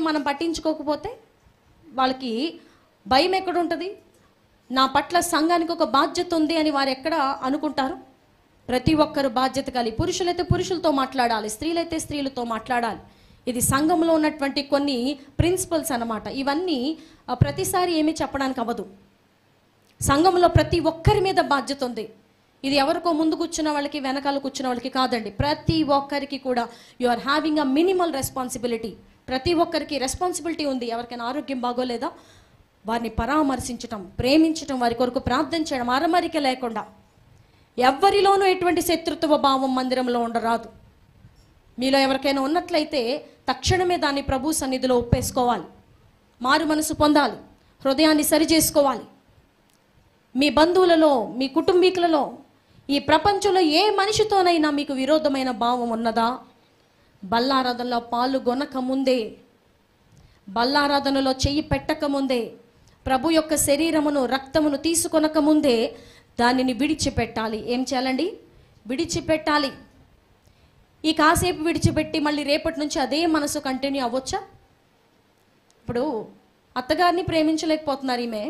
మనం పట్టించుకోకపోతే వాళ్ళకి భయం ఎక్కడుంటుంది? నా పట్ల సంఘానికి ఒక బాధ్యత ఉంది అని వారు ఎక్కడ అనుకుంటారు? ప్రతి ఒక్కరు బాధ్యత కలిగి, పురుషులైతే పురుషులతో మాట్లాడాలి, స్త్రీలైతే స్త్రీలతో మాట్లాడాలి. ఇది సంఘంలో ఉన్నటువంటి కొన్ని ప్రిన్సిపల్స్ అన్నమాట. ఇవన్నీ ప్రతిసారి ఏమీ చెప్పడానికి అవ్వదు. సంఘంలో ప్రతి ఒక్కరి మీద బాధ్యత ఉంది. ఇది ఎవరికో ముందు కూర్చున్న వాళ్ళకి, వెనకాల కూర్చున్న వాళ్ళకి కాదండి. ప్రతి ఒక్కరికి కూడా you are having a minimal responsibility. ప్రతి ఒక్కరికి రెస్పాన్సిబిలిటీ ఉంది. ఎవరికైనా ఆరోగ్యం బాగోలేదా, వారిని పరామర్శించటం, ప్రేమించటం, వారి కొరకు ప్రార్థన చేయడం, అరమరిక లేకుండా. ఎవ్వరిలోనూ ఎటువంటి శత్రుత్వ భావం మందిరంలో ఉండరాదు. మీలో ఎవరికైనా ఉన్నట్లయితే తక్షణమే దాన్ని ప్రభు సన్నిధిలో ఒప్పేసుకోవాలి. మారు మనసు పొందాలి, హృదయాన్ని సరి చేసుకోవాలి. మీ బంధువులలో, మీ కుటుంబీకులలో, ఈ ప్రపంచంలో ఏ మనిషితోనైనా మీకు విరోధమైన భావం ఉన్నదా? బల్లారాధనలో పాల్గొనక ముందే, బల్లారాధనలో చెయ్యి పెట్టక ముందే, ప్రభు యొక్క శరీరమును, రక్తమును తీసుకొనక ముందే దానిని విడిచిపెట్టాలి. ఏం చేయాలండి? విడిచిపెట్టాలి. ఈ కాసేపు విడిచిపెట్టి మళ్ళీ రేపటి నుంచి అదే మనసు కంటిన్యూ అవ్వచ్చా? ఇప్పుడు అత్తగారిని ప్రేమించలేకపోతున్నారు ఈమె.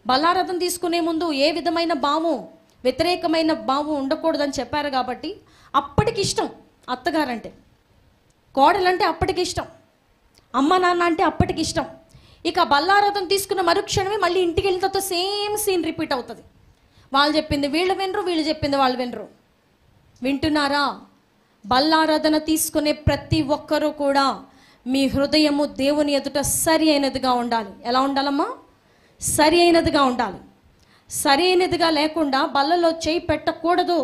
బల్లారాధన తీసుకునే ముందు ఏ విధమైన భావం, వ్యతిరేకమైన భావం ఉండకూడదని చెప్పారు కాబట్టి అప్పటికి ఇష్టం అత్తగారంటే, కోడలంటే అప్పటికి ఇష్టం, అమ్మ నాన్న అంటే అప్పటికి ఇష్టం. ఇక బల్లారాధన తీసుకున్న మరుక్షణమే మళ్ళీ ఇంటికి వెళ్ళిన తర్వాత సేమ్ సీన్ రిపీట్ అవుతుంది. వాళ్ళు చెప్పింది వీళ్ళు వినరు, వీళ్ళు చెప్పింది వాళ్ళు వినరు. వింటున్నారా? బల్లారాధన తీసుకునే ప్రతి ఒక్కరూ కూడా మీ హృదయము దేవుని ఎదుట సరి అయినదిగా ఉండాలి. ఎలా ఉండాలమ్మా? సరి అయినదిగా ఉండాలి. సరి అయినదిగా లేకుండా బల్లలో చేయి పెట్టకూడదు.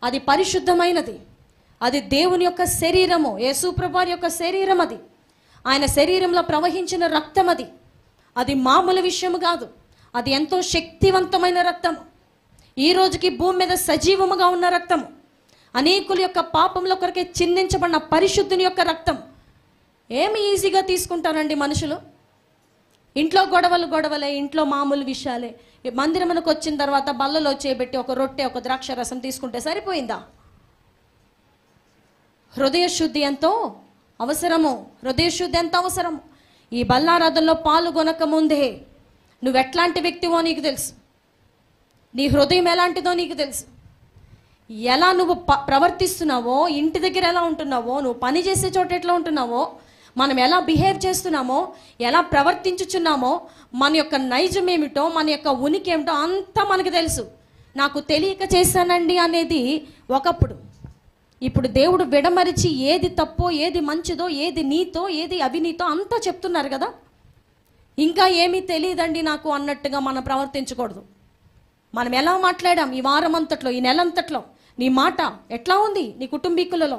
అది పరిశుద్ధమైనది. అది దేవుని యొక్క శరీరము, యేసుప్రభువారి యొక్క శరీరం. అది ఆయన శరీరంలో ప్రవహించిన రక్తం. అది మామూలు విషయం కాదు. అది ఎంతో శక్తివంతమైన రక్తం. ఈ రోజుకి భూమి మీద సజీవముగా ఉన్న రక్తము. అనేకుల యొక్క పాపంలో కొరకే చిందించబడిన పరిశుద్ధుని యొక్క రక్తం. ఏమి ఈజీగా తీసుకుంటారండి మనుషులు? ఇంట్లో గొడవలే, ఇంట్లో మామూలు విషయాలే. మందిరమునకు వచ్చిన తర్వాత బల్లలో చేపెట్టి ఒక రొట్టె, ఒక ద్రాక్ష రసం తీసుకుంటే సరిపోయిందా? హృదయ శుద్ధి ఎంతో అవసరము. హృదయ శుద్ధి ఎంత అవసరము. ఈ బల్లారాధనలో పాల్గొనక ముందే నువ్వు ఎట్లాంటి వ్యక్తివో నీకు తెలుసు. నీ హృదయం ఎలాంటిదో నీకు తెలుసు. ఎలా నువ్వు ప్రవర్తిస్తున్నావో, ఇంటి దగ్గర ఎలా ఉంటున్నావో, నువ్వు పని చేసే చోట ఎట్లా ఉంటున్నావో, మనం ఎలా బిహేవ్ చేస్తున్నామో, ఎలా ప్రవర్తించుచున్నామో, మన యొక్క నైజం ఏమిటో, మన యొక్క ఉనికి ఏమిటో అంతా మనకు తెలుసు. నాకు తెలియక చేశానండి అనేది ఒకప్పుడు. ఇప్పుడు దేవుడు విడమరిచి ఏది తప్పో, ఏది మంచిదో, ఏది నీతో, ఏది అవినీతో అంతా చెప్తున్నారు కదా. ఇంకా ఏమీ తెలియదండి నాకు అన్నట్టుగా మనం ప్రవర్తించకూడదు. మనం ఎలా మాట్లాడాం ఈ వారం అంతట్లో, ఈ నెలంతట్లో, నీ మాట ఎట్లా ఉంది నీ కుటుంబీకులలో?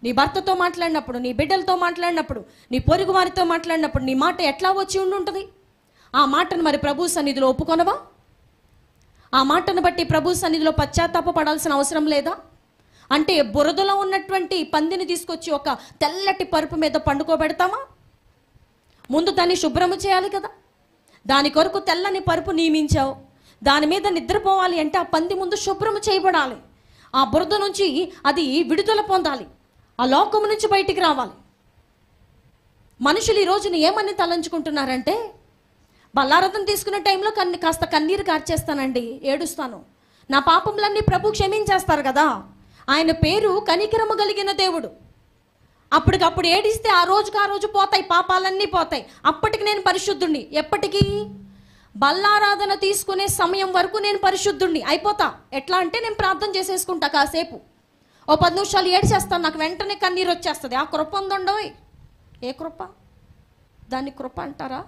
నీ భర్తతో మాట్లాడినప్పుడు, నీ బిడ్డలతో మాట్లాడినప్పుడు, నీ పొరుగు వారితో మాట్లాడినప్పుడు నీ మాట ఎట్లా వచ్చి ఉండుంటుంది? ఆ మాటను మరి ప్రభు సన్నిధిలో ఒప్పుకొనవా? ఆ మాటను బట్టి ప్రభు సన్నిధిలో పశ్చాత్తాపపడాల్సిన అవసరం లేదా? అంటే బురదలో ఉన్నటువంటి పందిని తీసుకొచ్చి ఒక తెల్లటి పరుపు మీద పండుకోబెడతామా? ముందు దాన్ని శుభ్రము చేయాలి కదా. దాని కొరకు తెల్లని పరుపు నియమించావు. దాని మీద నిద్రపోవాలి అంటే ఆ పంది ముందు శుభ్రము చేయబడాలి. ఆ బురద నుంచి అది విడుదల పొందాలి. ఆ లోకము నుంచి బయటికి రావాలి. మనుషులు ఈ రోజున ఏమని తలంచుకుంటున్నారంటే, బల్లారాధన తీసుకునే టైంలో కాస్త కన్నీరు కార్చేస్తానండి, ఏడుస్తాను, నా పాపములన్నీ ప్రభు క్షమించేస్తారు కదా. ఆయన పేరు కనికరము కలిగిన దేవుడు. అప్పటికప్పుడు ఏడిస్తే ఆ రోజు పోతాయి, పాపాలన్నీ పోతాయి. అప్పటికి నేను పరిశుద్ధుణ్ణి. ఎప్పటికీ? బల్లారాధన తీసుకునే సమయం వరకు నేను పరిశుద్ధుణ్ణి అయిపోతా. ఎట్లా అంటే నేను ప్రార్థన చేసేసుకుంటా కాసేపు, ఓ 10 నిమిషాలు ఏడ్చేస్తాను, నాకు వెంటనే కన్నీరు వచ్చేస్తుంది. ఆ కృప ఉందండోయ్. ఏ కృప? దాన్ని కృప అంటారా?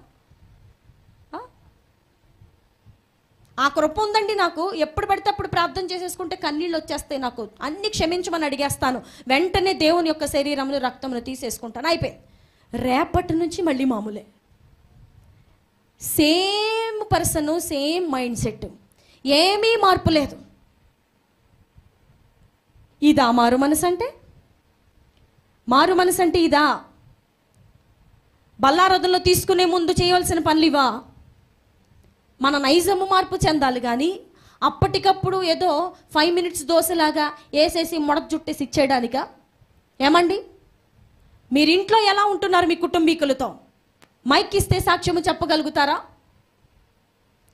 ఆ కృప ఉందండి నాకు. ఎప్పుడు పడితే అప్పుడు ప్రార్థన చేసేసుకుంటే కన్నీళ్ళు వచ్చేస్తాయి నాకు. అన్ని క్షమించమని అడిగేస్తాను. వెంటనే దేవుని యొక్క శరీరమును, రక్తమును తీసేసుకుంటాను. అయిపోయింది. రేపటి నుంచి మళ్ళీ మామూలే. Same person, same mind set, ఏమీ మార్పు లేదు. ఇదా మారు మనసు అంటే? మారు మనసు అంటే ఇదా? బల్లారాధనలో తీసుకునే ముందు చేయవలసిన పనులు ఇవా? మన నైజము మార్పు చెందాలి కానీ అప్పటికప్పుడు ఏదో 5 minutes దోశలాగా వేసేసి మొడత జుట్టేసి ఇచ్చేయడానికా? ఏమండి? మీరింట్లో ఎలా ఉంటున్నారు మీ కుటుంబీకులతో? మైక్ ఇస్తే సాక్ష్యము చెప్పగలుగుతారా?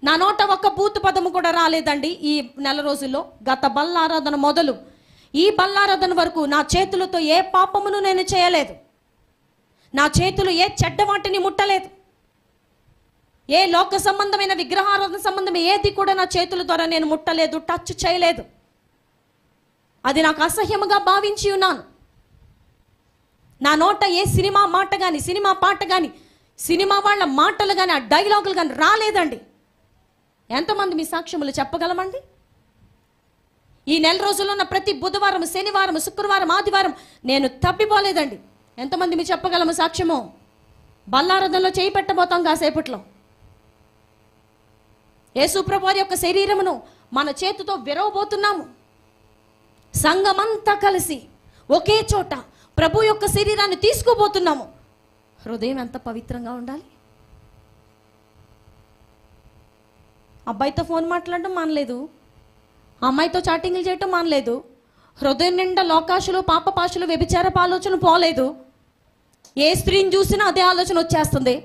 నా నోట ఒక్క బూతు పదము కూడా రాలేదండి ఈ నెల రోజుల్లో. గత బల్లారాధన మొదలు ఈ బల్లారాధన వరకు నా చేతులతో ఏ పాపమును నేను చేయలేదు. నా చేతులు ఏ చెడ్డ వాటిని ముట్టలేదు. ఏ లోక సంబంధమైన విగ్రహారాధన సంబంధం ఏది కూడా నా చేతుల ద్వారా నేను ముట్టలేదు, టచ్ చేయలేదు. అది నాకు అసహ్యముగా భావించి ఉన్నాను. నా నోట ఏ సినిమా మాట కానీ, సినిమా పాట కానీ, సినిమా వాళ్ళ మాటలు కానీ, ఆ డైలాగులు కానీ రాలేదండి. ఎంతమంది మీ సాక్ష్యములు చెప్పగలమండి? ఈ నెల రోజుల్లో ఉన్న ప్రతి బుధవారం, శనివారం, శుక్రవారం, ఆదివారం నేను తప్పిపోలేదండి. ఎంతమంది మీ చెప్పగలము సాక్ష్యము? బల్లారాధనలో చేయి పెట్టబోతాం కాసేపట్లో. యేసుప్రభు వారి యొక్క శరీరమును మన చేతితో విరవబోతున్నాము. సంఘమంతా కలిసి ఒకే చోట ప్రభు యొక్క శరీరాన్ని తీసుకోబోతున్నాము. హృదయం ఎంత పవిత్రంగా ఉండాలి. అబ్బాయితో ఫోన్ మాట్లాడడం మానలేదు, అమ్మాయితో చాటింగ్లు చేయటం మానలేదు, హృదయం నిండా లోకాశలు, పాపపాశలు, వ్యభిచారపు ఆలోచన పోలేదు. ఏ స్త్రీని చూసినా అదే ఆలోచన వచ్చేస్తుంది.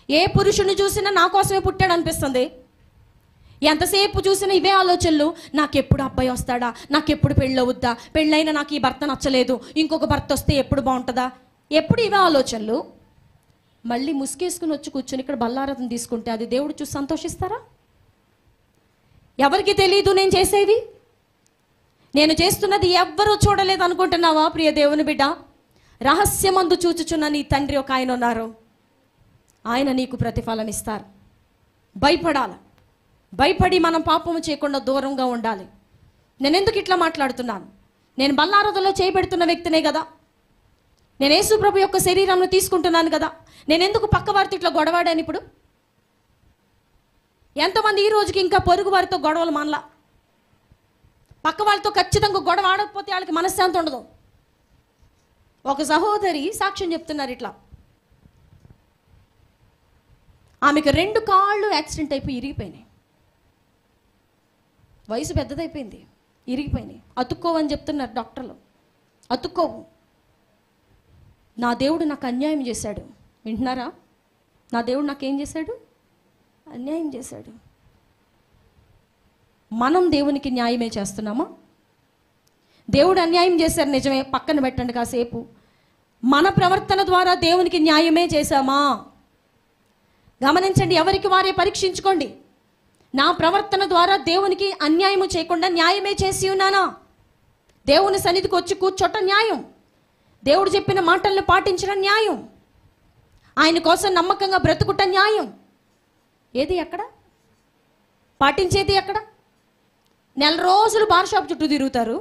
ఏ పురుషుని చూసినా నా కోసమే పుట్టాడు అనిపిస్తుంది. ఎంతసేపు చూసినా ఇవే ఆలోచనలు. నాకెప్పుడు అబ్బాయి వస్తాడా, నాకెప్పుడు పెళ్ళవుద్దా, పెళ్ళైనా నాకు ఈ భర్త నచ్చలేదు, ఇంకొక భర్త వస్తే ఎప్పుడు బాగుంటుందా, ఎప్పుడు ఇవే ఆలోచనలు. మళ్ళీ ముసుకేసుకుని వచ్చి కూర్చొని ఇక్కడ బల్లారాధన తీసుకుంటే అది దేవుడు చూసి సంతోషిస్తారా? ఎవరికి తెలియదు నేను చేసేవి, నేను చేస్తున్నది ఎవ్వరూ చూడలేదు అనుకుంటున్నావా ప్రియ దేవుని బిడ్డ? రహస్యమందు చూచుచున్న నీ తండ్రి ఒక ఆయన ఉన్నారు. ఆయన నీకు ప్రతిఫలం ఇస్తారు. భయపడాలి. భయపడి మనం పాపము చేయకుండా దూరంగా ఉండాలి. నేను ఎందుకు ఇట్లా మాట్లాడుతున్నాను? నేను బల్లారాధనలో చేయబెడుతున్న వ్యక్తినే కదా. నేను యేసు ప్రభు యొక్క శరీరాన్ని తీసుకుంటున్నాను కదా. నేను ఎందుకు పక్క వారితో ఇట్లా గొడవాడాను? ఇప్పుడు ఎంతమంది ఈ రోజుకి ఇంకా పొరుగు వారితో గొడవలు మానలా? పక్క వాళ్ళతో ఖచ్చితంగా గొడవ ఆడకపోతే వాళ్ళకి మనశ్శాంతి ఉండదు. ఒక సహోదరి సాక్ష్యం చెప్తున్నారు ఇట్లా. ఆమెకు 2 కాళ్ళు యాక్సిడెంట్ అయిపోయి ఇరిగిపోయినాయి. వయసు పెద్దదైపోయింది, ఇరిగిపోయినాయి. అతుక్కోవని చెప్తున్నారు డాక్టర్లు. అతుక్కోవు. నా దేవుడు నాకు అన్యాయం చేశాడు. వింటున్నారా? నా దేవుడు నాకేం చేశాడు? అన్యాయం చేశాడు. మనం దేవునికి న్యాయమే చేస్తున్నామా? దేవుడు అన్యాయం చేశారు నిజమే, పక్కన పెట్టండి కాసేపు. మన ప్రవర్తన ద్వారా దేవునికి న్యాయమే చేశామా? గమనించండి, ఎవరికి వారే పరీక్షించుకోండి. నా ప్రవర్తన ద్వారా దేవునికి అన్యాయము చేయకుండా న్యాయమే చేసి ఉన్నానా? దేవుని సన్నిధికి వచ్చి కూర్చోట న్యాయం, దేవుడు చెప్పిన మాటలను పాటించడం న్యాయం, ఆయన కోసం నమ్మకంగా బ్రతుకుట న్యాయం. ఏది ఎక్కడ పాటించేది? ఎక్కడ? నెల రోజులు బార్ షాప్ చుట్టూ తిరుగుతారు.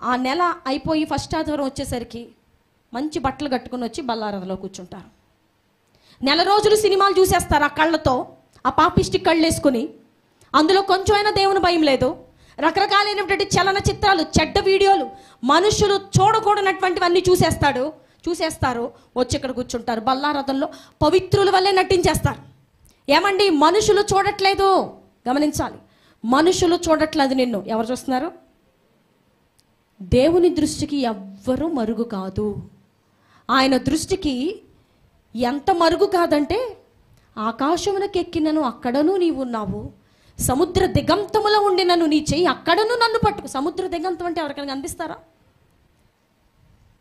ఆ నెల అయిపోయి ఫస్ట్ ఆదివారం వచ్చేసరికి మంచి బట్టలు కట్టుకుని వచ్చి బల్లారాధనలో కూర్చుంటారు. నెల రోజులు సినిమాలు చూసేస్తారు ఆ కళ్ళతో, ఆ పాపిష్టి కళ్ళు వేసుకుని. అందులో కొంచెమైనా దేవుని భయం లేదు. రకరకాలైనటువంటి చలన చిత్రాలు, చెడ్డ వీడియోలు, మనుషులు చూడకూడనటువంటివన్నీ చూసేస్తారు. వచ్చి ఇక్కడ కూర్చుంటారు. బల్లారాధనలో పవిత్రుల వల్లే నటించేస్తారు. ఏమండి, మనుషులు చూడట్లేదు. గమనించాలి, మనుషులు చూడట్లేదు నిన్ను. ఎవరు చూస్తున్నారు? దేవుని దృష్టికి ఎవ్వరూ మరుగు కాదు. ఆయన దృష్టికి ఎంత మరుగు కాదంటే, ఆకాశమునకు ఎక్కినను అక్కడను నీవు ఉన్నావు, సముద్ర దిగంతములో ఉండినను నీ చెయ్యి అక్కడను నన్ను పట్టుకు. సముద్ర దిగంతం అంటే ఎవరికైనా కనిపిస్తారా?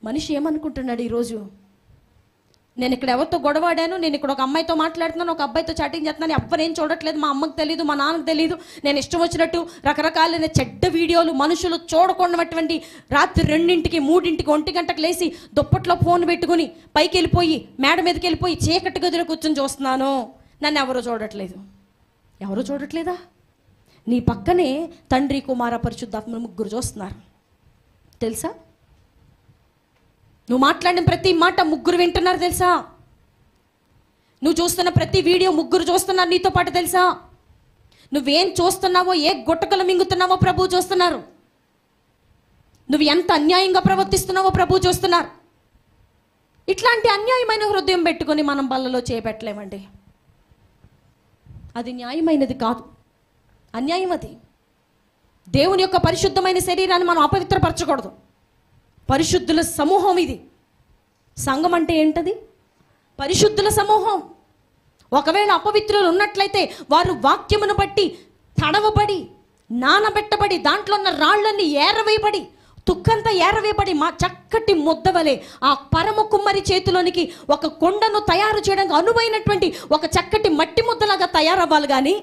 మనిషి ఏమనుకుంటున్నాడు ఈరోజు? నేను ఇక్కడ ఎవరితో గొడవాడాను, నేను ఇక్కడ ఒక అమ్మాయితో మాట్లాడుతున్నాను, ఒక అబ్బాయితో చాటింగ్ చేస్తున్నాను, ఎవ్వరేం చూడట్లేదు, మా అమ్మకు తెలియదు, మా నాన్నకు తెలియదు, నేను ఇష్టం వచ్చినట్టు రకరకాలైన చెడ్డ వీడియోలు, మనుషులు చూడకున్నటువంటి రాత్రి 2ంటికి 3ంటికి 1 గంటకు లేచి దుప్పట్లో ఫోన్ పెట్టుకుని పైకి వెళ్ళిపోయి మేడ మీదకి వెళ్ళిపోయి చీకటి గదిలో కూర్చొని చూస్తున్నాను. నన్ను ఎవరూ చూడట్లేదు. ఎవరు చూడట్లేదా? నీ పక్కనే తండ్రి, కుమార, పరిశుద్ధాత్మ 3 చూస్తున్నారు. తెలుసా? నువ్వు మాట్లాడిన ప్రతి మాట 3 వింటున్నారు తెలుసా? నువ్వు చూస్తున్న ప్రతి వీడియో 3 చూస్తున్నారు నీతో పాటు తెలుసా? నువ్వేం చూస్తున్నావో, ఏ గుట్టకలు మింగుతున్నావో ప్రభు చూస్తున్నారు. నువ్వు ఎంత అన్యాయంగా ప్రవర్తిస్తున్నావో ప్రభు చూస్తున్నారు. ఇట్లాంటి అన్యాయమైన హృదయం పెట్టుకొని మనం బల్లలో చేపెట్టలేమండి. అది న్యాయమైనది కాదు, అన్యాయం అది. దేవుని యొక్క పరిశుద్ధమైన శరీరాన్ని మనం అపవిత్రపరచకూడదు. పరిశుద్ధుల సమూహం ఇది. సంఘం అంటే ఏంటది? పరిశుద్ధుల సమూహం. ఒకవేళ అపవిత్రులు ఉన్నట్లయితే వారు వాక్యమును బట్టి తడవబడి, నానబెట్టబడి, దాంట్లో ఉన్న రాళ్ళన్నీ ఏరవేయబడి, తుక్కంతా ఏరవేయబడి, మా చక్కటి ముద్దవలే ఆ పరమ కుమ్మరి చేతిలోనికి ఒక కొండను తయారు చేయడానికి అనువైనటువంటి ఒక చక్కటి మట్టి ముద్దలాగా తయారవ్వాలి. కానీ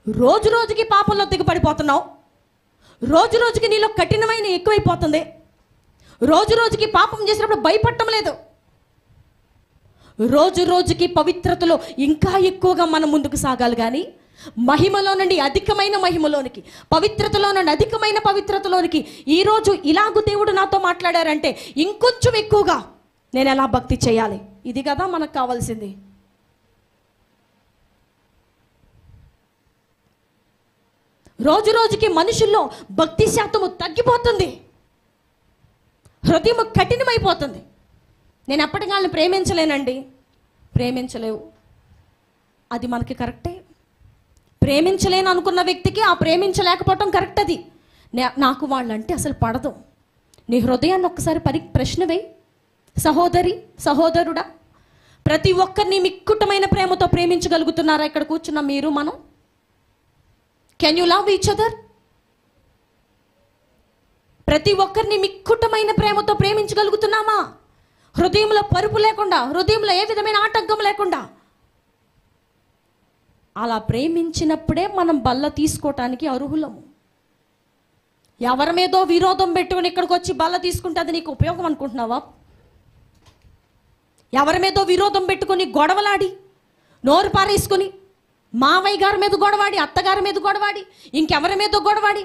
రోజు రోజుకి పాపంలో దిగబడిపోతున్నావు. రోజు రోజుకి నీలో కఠినమైన ఎక్కువైపోతుంది. రోజు రోజుకి పాపం చేసినప్పుడు భయపడటం లేదు. రోజు రోజుకి పవిత్రతలో ఇంకా ఎక్కువగా మనం ముందుకు సాగాలి. కానీ మహిమలో నుండి అధికమైన మహిమలోనికి, పవిత్రతలో నుండి అధికమైన పవిత్రతలోనికి ఈరోజు ఇలాగూ దేవుడు నాతో మాట్లాడారంటే ఇంకొంచెం ఎక్కువగా నేను ఎలా భక్తి చేయాలి? ఇది కదా మనకు కావాల్సింది. రోజు రోజుకి మనుషుల్లో భక్తి శాతము తగ్గిపోతుంది. హృదయం కఠినమైపోతుంది. నేను ఎప్పటికీ వాళ్ళని ప్రేమించలేనండి. ప్రేమించలేవు, అది మనకి కరెక్టే. ప్రేమించలేను అనుకున్న వ్యక్తికి ఆ ప్రేమించలేకపోవటం కరెక్ట్. అది నాకు వాళ్ళంటే అసలు పడదు. నీ హృదయాన్ని ఒక్కసారి ప్రశ్న వేయి. సహోదరి, సహోదరుడా, ప్రతి ఒక్కరిని మిక్కుటమైన ప్రేమతో ప్రేమించగలుగుతున్నారా? ఇక్కడ కూర్చున్న మీరు, మనం. Can you love each other? ప్రతి ఒక్కరిని మిక్కుటమైన ప్రేమతో ప్రేమించగలుగుతున్నామా? హృదయంలో పరుపు లేకుండా, హృదయంలో ఏ విధమైన ఆటంకం లేకుండా. అలా ప్రేమించినప్పుడే మనం బల్ల తీసుకోవటానికి అర్హులము. ఎవరి మీదో విరోధం పెట్టుకుని ఇక్కడికి వచ్చి బల్ల తీసుకుంటే అది నీకు ఉపయోగం అనుకుంటున్నావా? ఎవరి మీదో విరోధం పెట్టుకుని గొడవలాడి, నోరు పారేసుకుని, మావయ్య గారి మీద గొడవాడి, అత్తగారి మీద గొడవాడి, ఇంకెవరి మీద గొడవాడి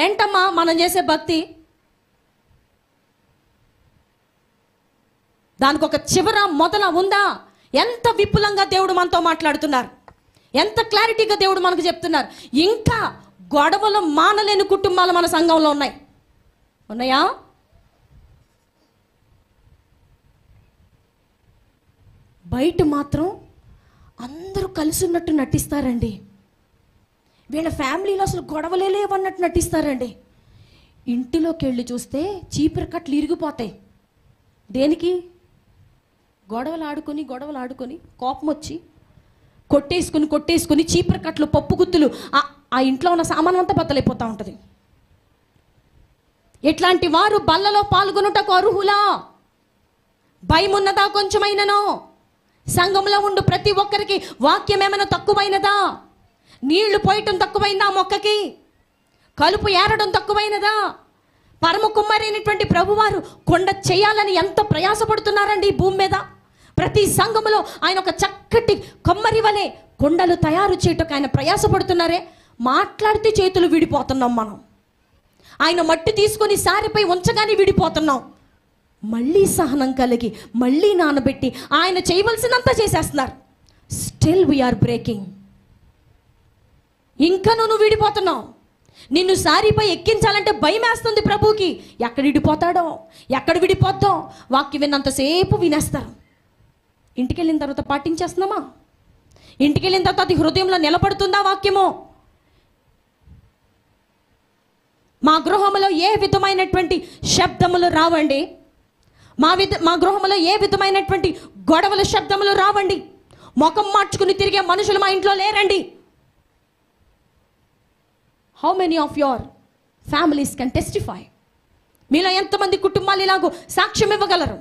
ఏంటమ్మా మనం చేసే భక్తి? దానికి ఒక చివర మొదల ఉందా? ఎంత విపులంగా దేవుడు మనతో మాట్లాడుతున్నారు, ఎంత క్లారిటీగా దేవుడు మనకు చెప్తున్నారు. ఇంకా గొడవలు మానలేని కుటుంబాలు మన సంఘంలో ఉన్నాయా? బయట మాత్రం అందరూ కలిసి ఉన్నట్టు నటిస్తారండి. వీళ్ళ ఫ్యామిలీలో అసలు గొడవలే లేవన్నట్టు నటిస్తారండి. ఇంటిలోకి వెళ్ళి చూస్తే చీపురు కట్లు ఇరిగిపోతాయి. దేనికి? గొడవలు ఆడుకొని కోపం వచ్చి కొట్టేసుకుని చీపురు కట్లు, పప్పు గుత్తులు, ఆ ఇంట్లో ఉన్న సామానం అంతా బద్దలైపోతూ ఉంటుంది. ఇట్లాంటి వారు బల్లలో పాల్గొనుటకు అర్హులా? భయం ఉన్నదా కొంచెమైననో? సంఘంలో ఉండు ప్రతి ఒక్కరికి వాక్యం ఏమైనా తక్కువైనదా? నీళ్లు పోయటం తక్కువైందా? మొక్కకి కలుపు ఏరడం తక్కువైనదా? పరమ కుమ్మరైనటువంటి ప్రభువారు కొండ చేయాలని ఎంత ప్రయాసపడుతున్నారండి ఈ భూమి మీద. ప్రతి సంఘములో ఆయన ఒక చక్కటి కొమ్మరి వలె కొండలు తయారు చేయటకు ఆయన ప్రయాసపడుతున్నారే. మాట్లాడితే చేతులు విడిపోతున్నాం మనం. ఆయన మట్టి తీసుకొని సారిపై ఉంచగానే విడిపోతున్నాం. మళ్ళీ సహనం కలిగి, మళ్ళీ నానబెట్టి ఆయన చేయవలసినంత చేసేస్తున్నారు. Still we are breaking. ఇంకా నువ్వు విడిపోతున్నావు. నిన్ను సారీపై ఎక్కించాలంటే భయం వేస్తుంది ప్రభువుకి. ఎక్కడ విడిపోతాడో, ఎక్కడ విడిపోద్దో. వాక్యం విన్నంతసేపు వినేస్తారు. ఇంటికి వెళ్ళిన తర్వాత పాటించేస్తున్నామా? ఇంటికి వెళ్ళిన తర్వాత అది హృదయంలో నిలబడుతుందా వాక్యము? మా గృహంలో ఏ విధమైనటువంటి శబ్దములు రావండి. మా గృహంలో ఏ విధమైనటువంటి గొడవల శబ్దములు రావండి. ముఖం మార్చుకుని తిరిగే మనుషులు మా ఇంట్లో లేరండి. How many of your families can testify? మీలో ఎంతమంది కుటుంబాలు ఇలాగూ సాక్ష్యం ఇవ్వగలరు?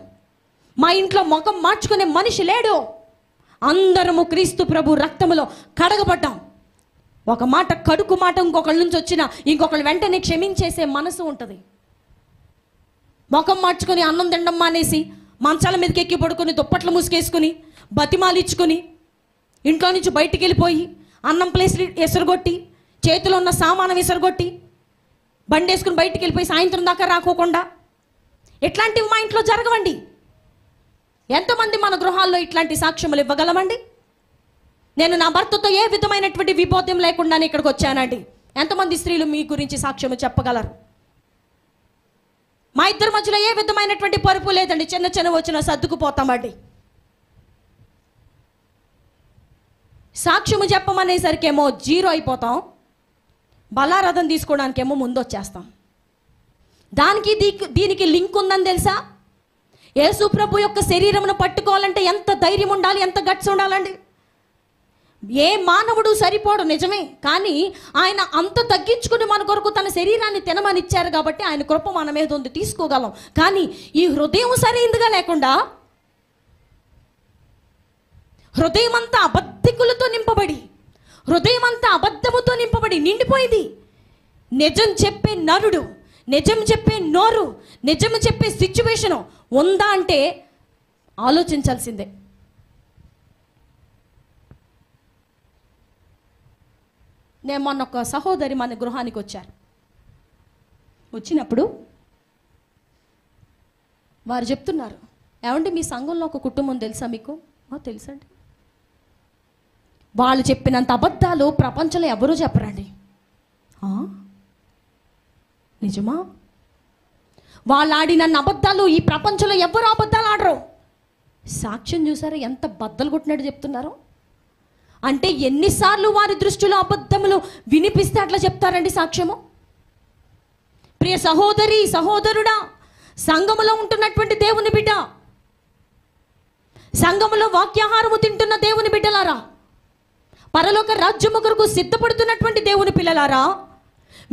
మా ఇంట్లో ముఖం మార్చుకునే మనిషి లేడు. అందరము క్రీస్తు ప్రభు రక్తములో కడగబడ్డాం. ఒక మాట, కడుకు మాట ఇంకొకళ్ళ నుంచి వచ్చినా ఇంకొకళ్ళు వెంటనే క్షమించేసే మనసు ఉంటుంది. ముఖం మార్చుకొని అన్నం తినడం మానేసి మంచాల మీదకి ఎక్కి పడుకొని దుప్పట్లు ముసుకేసుకుని బతిమాలిచ్చుకుని ఇంట్లో నుంచి బయటికి వెళ్ళిపోయి అన్నం ప్లేస్లు ఎసరగొట్టి చేతిలో ఉన్న సామానం విసరగొట్టి బండి వేసుకుని బయటికి వెళ్ళిపోయి సాయంత్రం దాకా రాకోకుండా ఇట్లాంటివి మా ఇంట్లో జరగవండి. ఎంతమంది మన గృహాల్లో ఇట్లాంటి సాక్ష్యములు ఇవ్వగలమండి? నేను నా భర్తతో ఏ విధమైనటువంటి విభోద్యం లేకుండానే ఇక్కడికి వచ్చానండి. ఎంతమంది స్త్రీలు మీ గురించి సాక్ష్యము చెప్పగలరు? మా ఇద్దరి మధ్యలో ఏ విధమైనటువంటి పరుపు లేదండి. చిన్న చిన్న వచ్చిన సర్దుకుపోతామండి. సాక్ష్యము చెప్పమనేసరికి ఏమో జీరో అయిపోతాం. బలారథం తీసుకోవడానికేమో ముందు వచ్చేస్తాం. దీనికి లింక్ ఉందని తెలుసా? యేసు ప్రభు యొక్క శరీరమును పట్టుకోవాలంటే ఎంత ధైర్యం ఉండాలి, ఎంత గట్స్ ఉండాలండి. ఏ మానవుడు సరిపోడు నిజమే, కానీ ఆయన అంత తగ్గించుకుని మన కొరకు తన శరీరాన్ని తినమని ఇచ్చారు కాబట్టి ఆయన కృప మన మీద ఉంది, తీసుకోగలం. కానీ ఈ హృదయం సరైనదిగా లేకుండా, హృదయం అంతా అబద్ధికులతో నింపబడి, హృదయం అంతా అబద్ధముతో నింపబడి నిండిపోయింది. నిజం చెప్పే నరుడు, నిజం చెప్పే నోరు, నిజం చెప్పే సిచ్యువేషను ఉందా అంటే ఆలోచించాల్సిందే. నేను మొన్న ఒక సహోదరి మన గృహానికి వచ్చారు. వచ్చినప్పుడు వారు చెప్తున్నారు, ఏమంటే మీ సంఘంలో ఒక కుటుంబం తెలుసా మీకు? తెలుసండి. వాళ్ళు చెప్పినంత అబద్ధాలు ప్రపంచంలో ఎవరూ చెప్పరండి. నిజమా? వాళ్ళు ఆడిన అబద్ధాలు ఈ ప్రపంచంలో ఎవరు అబద్ధాలు ఆడరు. సాక్ష్యం చూసారా ఎంత బద్దలు కొట్టినట్టు చెప్తున్నారు? అంటే ఎన్నిసార్లు వారి దృష్టిలో అబద్ధములు వినిపిస్తే అట్లా చెప్తారండి సాక్ష్యము. ప్రియ సహోదరి, సహోదరుడా, సంఘములో ఉంటున్నటువంటి దేవుని బిడ్డ, సంఘములో వాక్యాహారము తింటున్న దేవుని బిడ్డలారా, పరలోక రాజ్యము కొరకు సిద్ధపడుతున్నటువంటి దేవుని పిల్లలారా,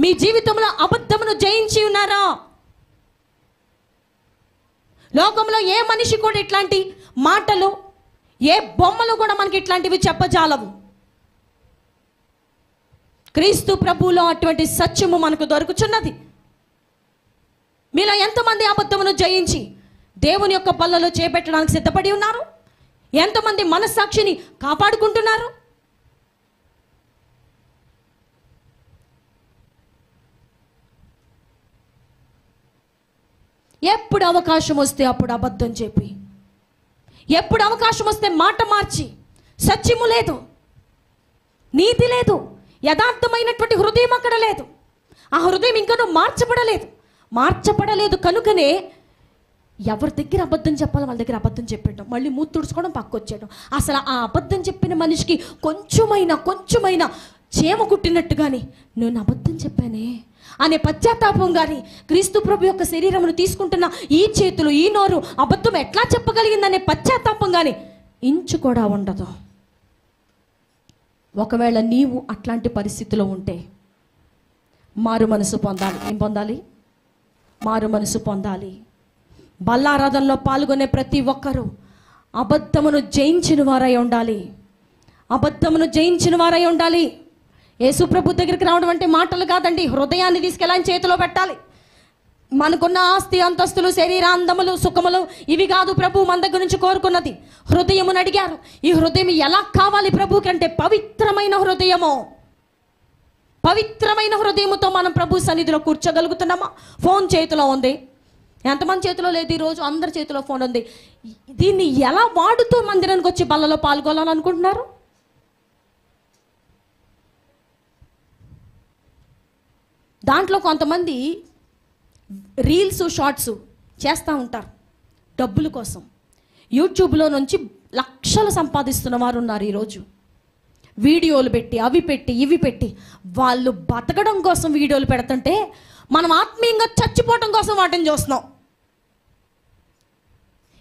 మీ జీవితంలో అబద్ధమును జయించి ఉన్నారా? లోకంలో ఏ మనిషి కూడా ఇట్లాంటి మాటలు, ఏ బొమ్మలు కూడా మనకి ఇట్లాంటివి చెప్పజాలవు. క్రీస్తు ప్రభువులో అటువంటి సత్యము మనకు దొరుకుచున్నది. మీలో ఎంతమంది అబద్ధమును జయించి దేవుని యొక్క బల్లలో చేపెట్టడానికి సిద్ధపడి ఉన్నారు? ఎంతమంది మనస్సాక్షిని కాపాడుకుంటున్నారు? ఎప్పుడు అవకాశం వస్తే అప్పుడు అబద్ధం చెప్పి, ఎప్పుడు అవకాశం వస్తే మాట మార్చి, సత్యము లేదు, నీతి లేదు, యథార్థమైనటువంటి హృదయం అక్కడ లేదు. ఆ హృదయం ఇంకనూ మార్చబడలేదు కనుకనే ఎవరి దగ్గర అబద్ధం చెప్పాలో వాళ్ళ దగ్గర అబద్ధం చెప్పడం, మళ్ళీ మూతి తుడుచుకోవడం, పక్కొచ్చేయడం. అసలు ఆ అబద్ధం చెప్పిన మనిషికి కొంచెమైనా చీమ కుట్టినట్టు కానీ నేను అబద్ధం చెప్పానే అనే పశ్చాత్తాపం కానీ, క్రీస్తు ప్రభు యొక్క శరీరమును తీసుకుంటున్న ఈ చేతులు, ఈ నోరు అబద్ధం ఎట్లా చెప్పగలిగిందనే పశ్చాత్తాపం కానీ ఇంచు కూడా ఉండదు. ఒకవేళ నీవు అట్లాంటి పరిస్థితిలో ఉంటే మారు మనసు పొందాలి. ఏం పొందాలి? మారు మనసు పొందాలి. బల్లారాధనలో పాల్గొనే ప్రతి ఒక్కరూ అబద్ధమును జయించిన వారై ఉండాలి. అబద్ధమును జయించిన వారై ఉండాలి. యేసు ప్రభు దగ్గరికి రావడం అంటే మాటలు కాదండి, హృదయాన్ని తీసుకెళ్ళని చేతిలో పెట్టాలి. మనకున్న ఆస్తి అంతస్తులు, శరీర అందములు, సుఖములు ఇవి కాదు ప్రభు మన దగ్గర నుంచి కోరుకున్నది. హృదయమును అడిగారు. ఈ హృదయం ఎలా కావాలి ప్రభు కంటే పవిత్రమైన హృదయము. పవిత్రమైన హృదయముతో మనం ప్రభు సన్నిధిలో కూర్చోగలుగుతున్నామా? ఫోన్ చేతిలో ఉంది. ఎంతమంది చేతిలో లేదు? ఈరోజు అందరి చేతిలో ఫోన్ ఉంది. దీన్ని ఎలా వాడుతూ మందిరానికి వచ్చి బల్లలో పాల్గొనాలని అనుకుంటున్నారు? దాంట్లో కొంతమంది రీల్స్, షార్ట్స్ చేస్తూ ఉంటారు డబ్బుల కోసం. యూట్యూబ్లో నుంచి లక్షలు సంపాదిస్తున్న వారు ఉన్నారు ఈరోజు. వీడియోలు పెట్టి, అవి పెట్టి, ఇవి పెట్టి వాళ్ళు బతకడం కోసం వీడియోలు పెడుతుంటే మనం ఆత్మీయంగా చచ్చిపోవడం కోసం వాటిని చూస్తున్నాం.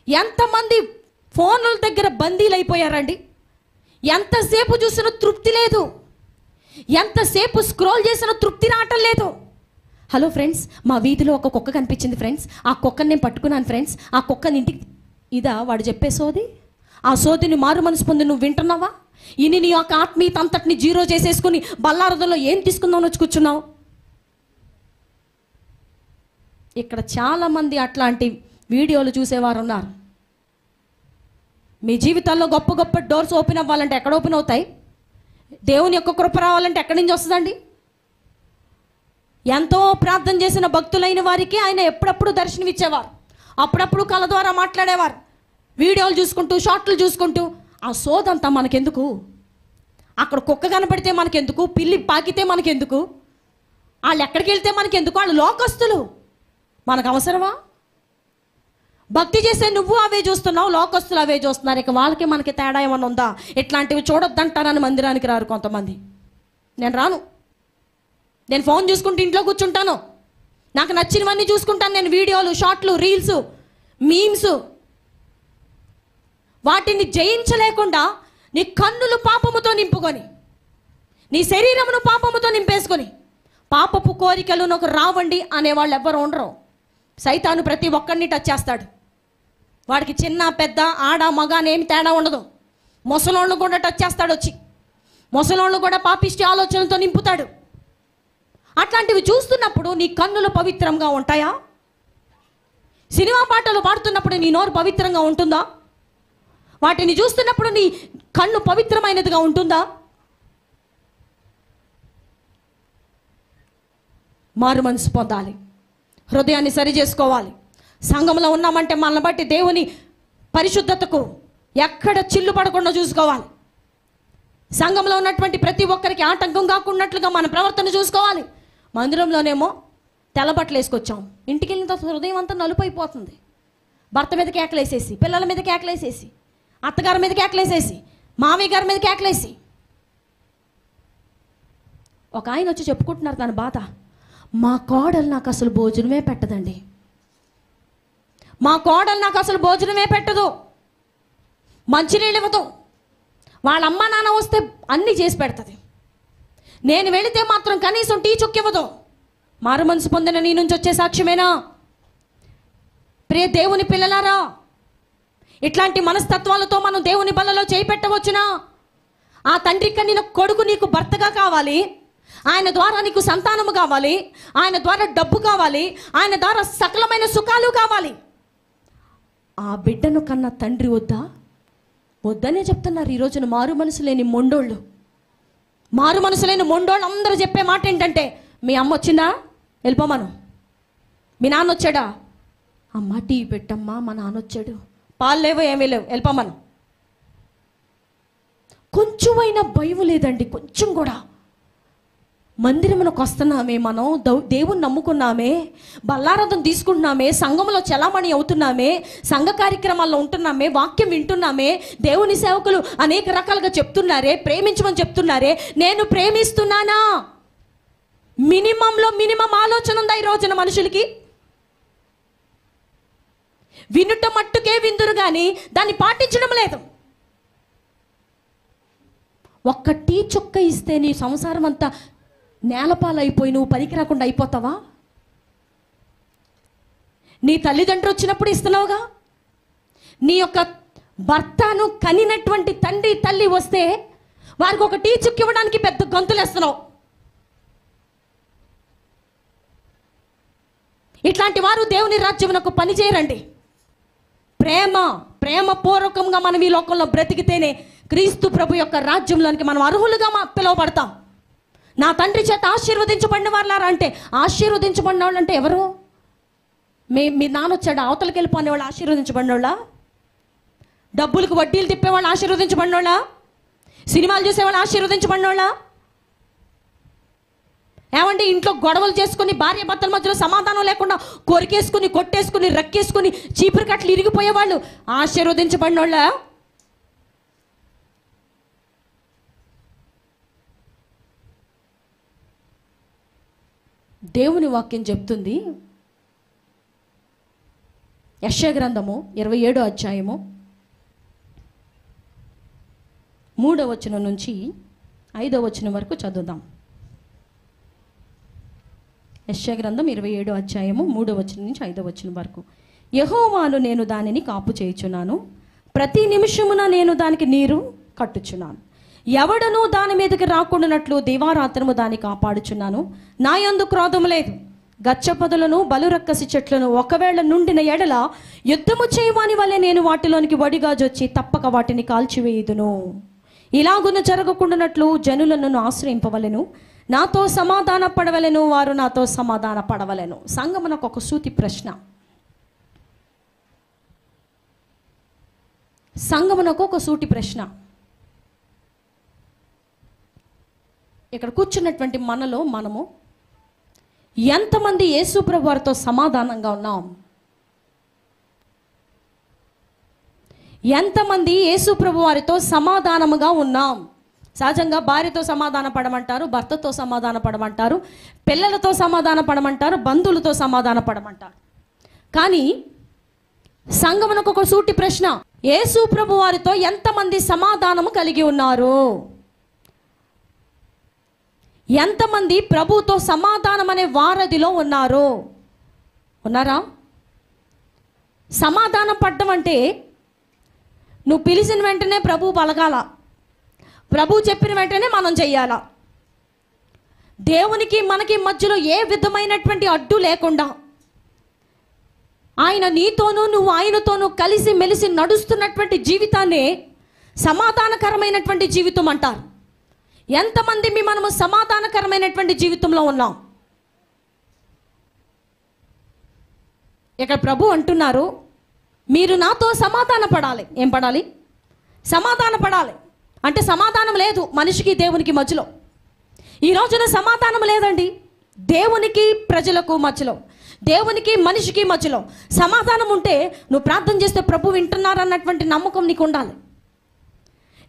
ఎంతమంది ఫోన్ల దగ్గర బందీలు అయిపోయారండి. ఎంతసేపు చూసినా తృప్తి లేదు, ఎంతసేపు స్క్రోల్ చేసినా తృప్తి రావటం లేదు. హలో ఫ్రెండ్స్, మా వీధిలో ఒక కుక్క కనిపించింది ఫ్రెండ్స్, ఆ కుక్కని నేను పట్టుకున్నాను ఫ్రెండ్స్, ఆ కుక్కని ఇంటికి. ఇదా వాడు చెప్పే సోది? ఆ సోదిని మారు మనసు పొంది నువ్వు వింటున్నావా? ఇని నీ యొక్క ఆత్మీయత అంతటిని జీరో చేసేసుకుని బల్లారదలో ఏం తీసుకుందామని వచ్చి కూర్చున్నావు? ఇక్కడ చాలామంది అట్లాంటి వీడియోలు చూసేవారు ఉన్నారు. మీ జీవితాల్లో గొప్ప గొప్ప డోర్స్ ఓపెన్ అవ్వాలంటే ఎక్కడ ఓపెన్ అవుతాయి? దేవుని యొక్క కృప రావాలంటే ఎక్కడి నుంచి వస్తుందండి? ఎంతో ప్రార్థన చేసిన భక్తులైన వారికి ఆయన ఎప్పుడప్పుడు దర్శనమిచ్చేవారు, అప్పుడప్పుడు కళ ద్వారా మాట్లాడేవారు. వీడియోలు చూసుకుంటూ, షార్ట్లు చూసుకుంటూ ఆ సోదంతా మనకెందుకు? అక్కడ కుక్క కనపడితే మనకెందుకు? పిల్లి పాకితే మనకెందుకు? వాళ్ళు ఎక్కడికి వెళ్తే మనకెందుకు? వాళ్ళు లోకస్తులు, మనకు అవసరమా? భక్తి చేసే నువ్వు అవే చూస్తున్నావు, లోకస్తులు అవే చూస్తున్నారు. ఇక వాళ్ళకి మనకి తేడా ఏమన్నా ఉందా? ఇట్లాంటివి చూడొద్దంటారని మందిరానికి రారు కొంతమంది. నేను రాను, నేను ఫోన్ చూసుకుంటూ ఇంట్లో కూర్చుంటాను, నాకు నచ్చినవన్నీ చూసుకుంటాను. నేను వీడియోలు, షార్ట్లు, రీల్స్, మీమ్స్ వాటిని జయించలేకుండా నీ కన్నులు పాపముతో నింపుకొని, నీ శరీరమును పాపముతో నింపేసుకొని, పాపపు కోరికలు నాకు రావండి అనేవాళ్ళు ఎవ్వరు ఉండరు. సైతాను ప్రతి ఒక్కరిని టచ్ చేస్తాడు. వాడికి చిన్న పెద్ద ఆడ మగ అనేమి తేడా ఉండదు. ముసలోళ్ళు కూడా టచ్ చేస్తాడు వచ్చి. ముసలోళ్ళు కూడా పాపిష్టి ఆలోచనలతో నింపుతాడు. అట్లాంటివి చూస్తున్నప్పుడు నీ కన్నులు పవిత్రంగా ఉంటాయా? సినిమా పాటలు పాడుతున్నప్పుడు నీ నోరు పవిత్రంగా ఉంటుందా? వాటిని చూస్తున్నప్పుడు నీ కన్ను పవిత్రమైనదిగా ఉంటుందా? మారు మనసు పొందాలి, హృదయాన్ని సరి చేసుకోవాలి. సంఘంలో ఉన్నామంటే మనల్ని బట్టి దేవుని పరిశుద్ధతకు ఎక్కడ చిల్లు పడకుండా చూసుకోవాలి. సంఘంలో ఉన్నటువంటి ప్రతి ఒక్కరికి ఆటంకం కాకున్నట్లుగా మన ప్రవర్తన చూసుకోవాలి. మందిరంలోనేమో తెల్లబట్టలు వేసుకొచ్చాం, ఇంటికి వెళ్ళిన తర్వాత హృదయం అంతా నలుపు అయిపోతుంది. భర్త మీద కేకలేసేసి, పిల్లల మీద కేకలేసేసి, అత్తగారి మీద కేకలేసేసి, మామయ్య గారి మీద కేకలేసి. ఒక ఆయన వచ్చి చెప్పుకుంటున్నారు తన బాధ. మా కోడలు నాకు అసలు భోజనమే పెట్టదండి, మా కోడలు నాకు అసలు భోజనమే పెట్టదు, మంచినీళ్ళు ఇవ్వదు, వాళ్ళ అమ్మ నాన్న వస్తే అన్నీ చేసి పెడుతుంది, నేను వెళితే మాత్రం కనీసం టీ చుక్కివ్వదు. మారు మనసు పొందిన నీ నుంచి వచ్చే సాక్ష్యమేనా? ప్రియ దేవుని పిల్లలారా, ఇట్లాంటి మనస్తత్వాలతో మనం దేవుని బలలో చేయి పెట్టవచ్చునా? ఆ తండ్రి కన్నిన కొడుకు నీకు భర్తగా కావాలి, ఆయన ద్వారా నీకు సంతానము కావాలి, ఆయన ద్వారా డబ్బు కావాలి, ఆయన ద్వారా సకలమైన సుఖాలు కావాలి. ఆ బిడ్డను కన్నా తండ్రి వద్దా? వద్దనే చెప్తున్నారు ఈ రోజున మారు మనసు లేని మొండోళ్ళు. మారు మనసు లేని మొండోళ్ళు అందరూ చెప్పే మాట ఏంటంటే, మీ అమ్మ వచ్చిందా వెళ్ళిపోమను, మీ నాన్న వచ్చాడా అమ్మ టీ పెట్టమ్మా, మా నాన్న వచ్చాడు, పాలు లేవో ఏమీ లేవు వెళ్ళిపోమను. కొంచెమైనా భయం లేదండి, కొంచెం కూడా. మందిరమునకు వస్తున్నామే, మనం దేవుని నమ్ముకున్నామే, బల్లారథం తీసుకుంటున్నామే, సంఘంలో చలామణి అవుతున్నామే, సంఘ కార్యక్రమాల్లో ఉంటున్నామే, వాక్యం వింటున్నామే, దేవుని సేవకులు అనేక రకాలుగా చెప్తున్నారే, ప్రేమించమని చెప్తున్నారే. నేను ప్రేమిస్తున్నానా? మినిమం ఆలోచన ఉందా ఈ రోజున మనుషులకి? వినుట మట్టుకే విందురు కానీ దాన్ని పాటించడం లేదు. ఒక్క టీ చుక్క ఇస్తే నీ సంసారం అంతా నేలపాలైపోయి నువ్వు పనికి రాకుండా అయిపోతావా? నీ తల్లిదండ్రులు వచ్చినప్పుడు ఇస్తున్నావుగా. నీ యొక్క భర్తను కనినటువంటి తండ్రి తల్లి వస్తే వారికి ఒక టీ చుక్క ఇవ్వడానికి పెద్ద గంతులు వేస్తున్నావు. ఇట్లాంటి వారు దేవుని రాజ్యమునకు పని చేయరండి. ప్రేమ పూర్వకంగా మనం ఈ లోకంలో బ్రతికితేనే క్రీస్తు ప్రభు యొక్క రాజ్యంలోనికి మనం అర్హులుగా పిలువబడతాం. నా తండ్రి చేత ఆశీర్వదించబడిన వాళ్ళారా అంటే, ఆశీర్వదించబడిన వాళ్ళు అంటే ఎవరు? మీ నాన్న వచ్చాడు అవతలకి వెళ్ళిపోనే వాళ్ళు ఆశీర్వదించబడిన వాళ్ళ? డబ్బులకు వడ్డీలు తిప్పేవాళ్ళు ఆశీర్వదించబడిన వాళ్ళ? సినిమాలు చూసేవాళ్ళు ఆశీర్వదించబడిన వాళ్ళ? ఏమండి, ఇంట్లో గొడవలు చేసుకుని భార్య భర్తల మధ్యలో సమాధానం లేకుండా కొరికేసుకుని కొట్టేసుకుని రక్కేసుకుని చీపురు కట్లు ఇరిగిపోయేవాళ్ళు ఆశీర్వదించబడిన వాళ్ళ? దేవుని వాక్యం చెప్తుంది, యెషయా గ్రంథము 27వ అధ్యాయము 3వ వచనం నుంచి 5వ వచనం వరకు చదువుదాం. యెషయా గ్రంథం 27వ అధ్యాయము 3వ వచనం నుంచి 5వ వచనం వరకు. యెహోవాను నేను దానిని కాపు చేయుచున్నాను, ప్రతి నిమిషమున నేను దానికి నీరు కట్టుచున్నాను, ఎవడనూ దాని మీదకి రాకుండానట్లు దివారాత్రము దాన్ని కాపాడుచున్నాను. నా యందు క్రోధము లేదు. గచ్చపొదలను బలురక్కసి చెట్లను ఒకవేళ నుండిన ఎడల యుద్ధము చేయవాని వలె నేను వాటిలోనికి వడిగా జొచ్చి తప్పక వాటిని కాల్చివేయుదును. ఇలాగున జరగకుండానట్లు జనులను ఆశ్రయింపవలెను, నాతో సమాధాన పడవలెను, వారు నాతో సమాధాన పడవలెను. సంగమునకు ఒక సూటి ప్రశ్న. సంగమునకు ఒక సూటి ప్రశ్న. ఇక్కడ కూర్చున్నటువంటి మనము ఎంతమంది యేసు ప్రభు వారితో సమాధానంగా ఉన్నాం? ఎంతమంది యేసు ప్రభు వారితో సమాధానముగా ఉన్నాం? సహజంగా భార్యతో సమాధాన పడమంటారు, భర్తతో సమాధాన పడమంటారు, పిల్లలతో సమాధాన పడమంటారు, బంధువులతో సమాధాన పడమంటారు. కానీ సంగమునకు ఒక సూటి ప్రశ్న. యేసు ప్రభు వారితో ఎంతమంది సమాధానము కలిగి ఉన్నారు? ఎంతమంది ప్రభుతో సమాధానం అనే వారధిలో ఉన్నారు? ఉన్నారా? సమాధానం పడ్డం అంటే నువ్వు పిలిచిన వెంటనే ప్రభు పలకాల, ప్రభు చెప్పిన వెంటనే మనం చెయ్యాలా. దేవునికి మనకి మధ్యలో ఏ విధమైనటువంటి అడ్డు లేకుండా ఆయన నీతోనూ నువ్వు ఆయనతోనూ కలిసి మెలిసి నడుస్తున్నటువంటి జీవితాన్ని సమాధానకరమైనటువంటి జీవితం అంటారు. ఎంతమంది మనము సమాధానకరమైనటువంటి జీవితంలో ఉన్నాం? ఇక్కడ ప్రభు అంటున్నారు, మీరు నాతో సమాధాన పడాలి. ఏం పడాలి? సమాధాన పడాలి. అంటే సమాధానం లేదు మనిషికి దేవునికి మధ్యలో. ఈ రోజున సమాధానం లేదండి దేవునికి ప్రజలకు మధ్యలో, దేవునికి మనిషికి మధ్యలో. సమాధానం ఉంటే నువ్వు ప్రార్థన చేస్తే ప్రభు వింటున్నారు అన్నటువంటి నమ్మకం నీకు ఉండాలి.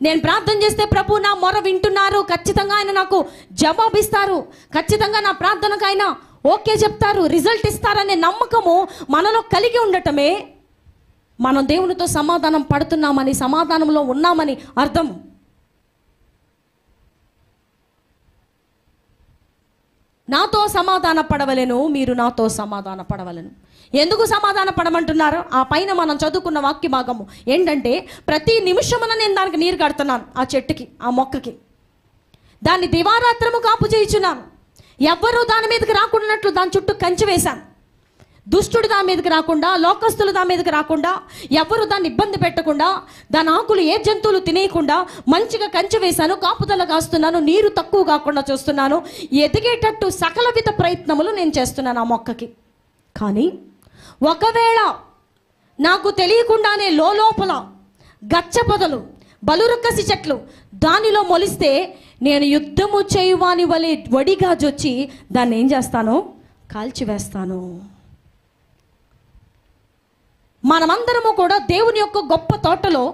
నేను ప్రార్థన చేస్తే ప్రభు నా మొర వింటున్నారు, ఖచ్చితంగా ఆయన నాకు జవాబు ఇస్తారు, ఖచ్చితంగా నా ప్రార్థనకు ఆయన ఓకే చెప్తారు, రిజల్ట్ ఇస్తారనే నమ్మకము మనలో కలిగి ఉండటమే మనం దేవునితో సమాధానం పడుతున్నామని, సమాధానంలో ఉన్నామని అర్థం. నాతో సమాధాన పడవలెను, మీరు నాతో సమాధాన పడవలెను. ఎందుకు సమాధాన పడమంటున్నారు? ఆ పైన మనం చదువుకున్న వాక్య భాగము ఏంటంటే, ప్రతి నిమిషమున నేను దానికి నీరు కడుతున్నాను, ఆ చెట్టుకి, ఆ మొక్కకి. దాన్ని దివారాత్రము కాపు చేయించున్నాను. ఎవ్వరూ దాని మీదకి రాకున్నట్లు దాని చుట్టూ కంచె వేశాను. దుష్టుడు దాని మీదకి రాకుండా, లోకస్తులు దాని మీదకి రాకుండా, ఎవరు దాన్ని ఇబ్బంది పెట్టకుండా, దాని ఆకులు ఏ జంతువులు తినేయకుండా మంచిగా కంచె వేశాను, కాపుదల కాస్తున్నాను, నీరు తక్కువ కాకుండా చూస్తున్నాను, ఎదిగేటట్టు సకలవిధ ప్రయత్నములు నేను చేస్తున్నాను ఆ మొక్కకి. కానీ ఒకవేళ నాకు తెలియకుండానే లోపల గచ్చ పొదలు, బలురక్కసి చెట్లు దానిలో మొలిస్తే నేను యుద్ధము చేయువాని వలె వడిగా జొచ్చి దాన్ని ఏం చేస్తాను? కాల్చివేస్తాను. మనమందరము కూడా దేవుని యొక్క గొప్ప తోటలో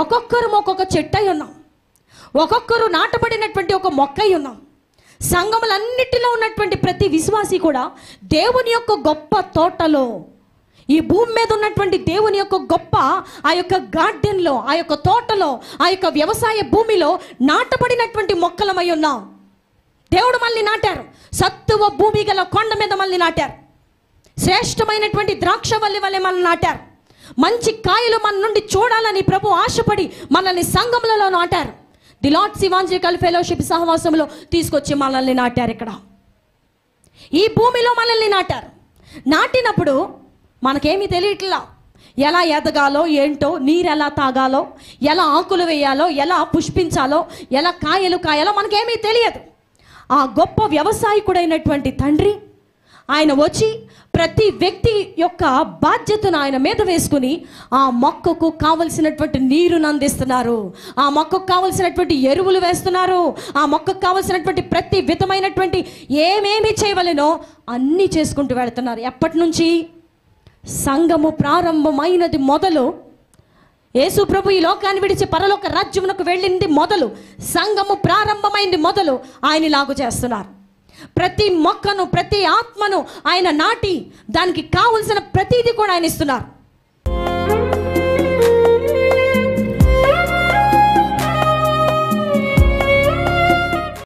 ఒక్కొక్కరు ఒక్కొక్క చెట్టు అయి ఉన్నాం, ఒక్కొక్కరు నాటబడినటువంటి ఒక మొక్క అయి ఉన్నాం. సంఘములన్నిటిలో ఉన్నటువంటి ప్రతి విశ్వాసి కూడా దేవుని యొక్క గొప్ప తోటలో, ఈ భూమి మీద ఉన్నటువంటి దేవుని యొక్క గొప్ప ఆ యొక్క గార్డెన్లో, ఆ యొక్క తోటలో, ఆ యొక్క వ్యవసాయ భూమిలో నాటబడినటువంటి మొక్కలమై ఉన్నాం. దేవుడు మళ్ళీ నాటారు, సత్తువ భూమి గల కొండ మీద మళ్ళీ నాటారు. శ్రేష్టమైనటువంటి ద్రాక్షవల్లి వల్లే మనం నాటారు. మంచి కాయలు మన నుండి చూడాలని ప్రభు ఆశపడి మనల్ని సంఘములలో నాటారు. ది లార్డ్స్ ఇవాంజలికల్ ఫెలోషిప్ సహవాసంలో తీసుకొచ్చి మనల్ని నాటారు. ఇక్కడ ఈ భూమిలో మనల్ని నాటారు. నాటినప్పుడు మనకేమీ తెలియట్లా, ఎలా ఎదగాలో ఏంటో, నీరు ఎలా తాగాలో, ఎలా ఆకులు వేయాలో, ఎలా పుష్పించాలో, ఎలా కాయలు కాయాలో మనకేమీ తెలియదు. ఆ గొప్ప వ్యవసాయకుడైనటువంటి తండ్రి ఆయన వచ్చి ప్రతి వ్యక్తి యొక్క బాధ్యతను ఆయన మీద వేసుకుని ఆ మొక్కకు కావలసినటువంటి నీరును అందిస్తున్నారు, ఆ మొక్కకు కావలసినటువంటి ఎరువులు వేస్తున్నారు, ఆ మొక్కకు కావలసినటువంటి ప్రతి విధమైనటువంటి ఏమేమి చేయవలెనో అన్నీ చేసుకుంటూ వెళుతున్నారు. ఎప్పటి నుంచి? సంఘము ప్రారంభమైనది మొదలు, యేసు ప్రభు ఈ లోకాన్ని విడిచి పరలోక రాజ్యమునకు వెళ్ళింది మొదలు, సంఘము ప్రారంభమైంది మొదలు ఆయన ఇలాగూ చేస్తున్నారు. ప్రతి మొక్కను, ప్రతి ఆత్మను ఆయన నాటి దానికి కావలసిన ప్రతిదీ కూడా ఆయన ఇస్తున్నారు.